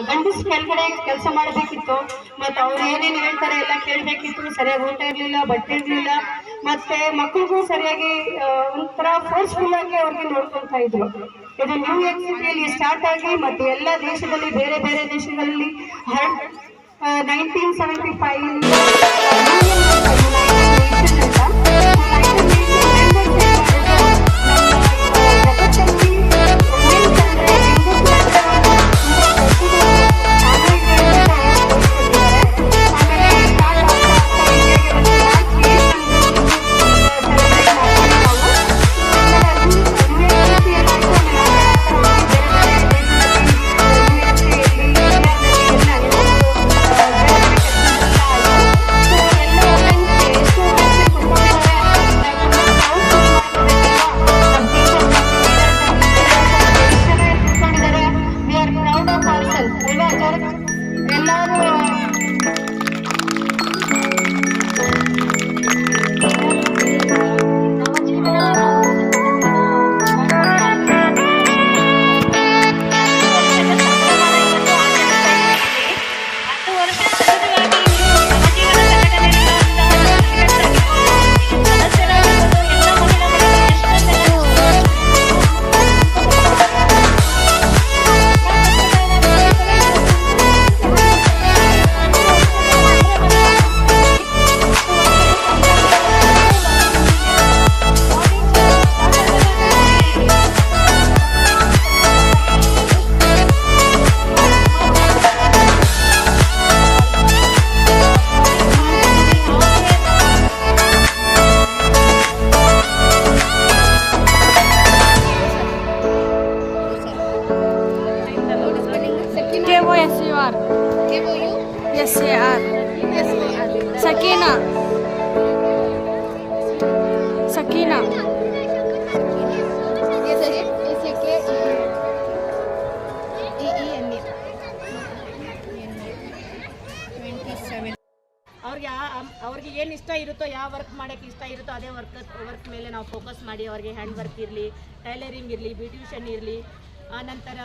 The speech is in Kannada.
ಗಂಡಸ್ ಕೆಳಗಡೆ ಕೆಲಸ ಮಾಡಬೇಕಿತ್ತು. ಮತ್ತೆ ಅವ್ರು ಏನೇನು ಹೇಳ್ತಾರೆ ಎಲ್ಲ ಕೇಳಬೇಕಿತ್ತು. ಸರಿಯಾಗಿ ಊಟ ಇರ್ಲಿಲ್ಲ, ಬಟ್ಟೆ ಇರ್ಲಿಲ್ಲ, ಮತ್ತೆ ಮಕ್ಕಳಿಗೂ ಸರಿಯಾಗಿ ಒಂಥರ ಫೋರ್ಸ್ಫುಲ್ ಆಗಿ ಅವ್ರಿಗೆ ನೋಡ್ಕೊಳ್ತಾ ಇದ್ರು. ಇದು ನ್ಯೂಯಾರ್ಕ್ ಸಿಟಿಯಲ್ಲಿ ಸ್ಟಾರ್ಟ್ ಆಗಿ ಮತ್ತೆ ಎಲ್ಲ ದೇಶದಲ್ಲಿ ಬೇರೆ ಬೇರೆ ದೇಶಗಳಲ್ಲಿ 1975 SAR Sakina ಅವ್ರಿಗೆ ಏನು ಇಷ್ಟ ಇರುತ್ತೋ, ಯಾವ ವರ್ಕ್ ಮಾಡೋಕ್ಕೆ ಇಷ್ಟ ಇರುತ್ತೋ ಅದೇ ವರ್ಕ್ ಮೇಲೆ ನಾವು ಫೋಕಸ್ ಮಾಡಿ ಅವ್ರಿಗೆ ಹ್ಯಾಂಡ್ ವರ್ಕ್ ಇರಲಿ, ಟೈಲರಿಂಗ್ ಇರಲಿ, ಬ್ಯೂಟಿಷಿಯನ್ ಇರಲಿ, ನಂತರ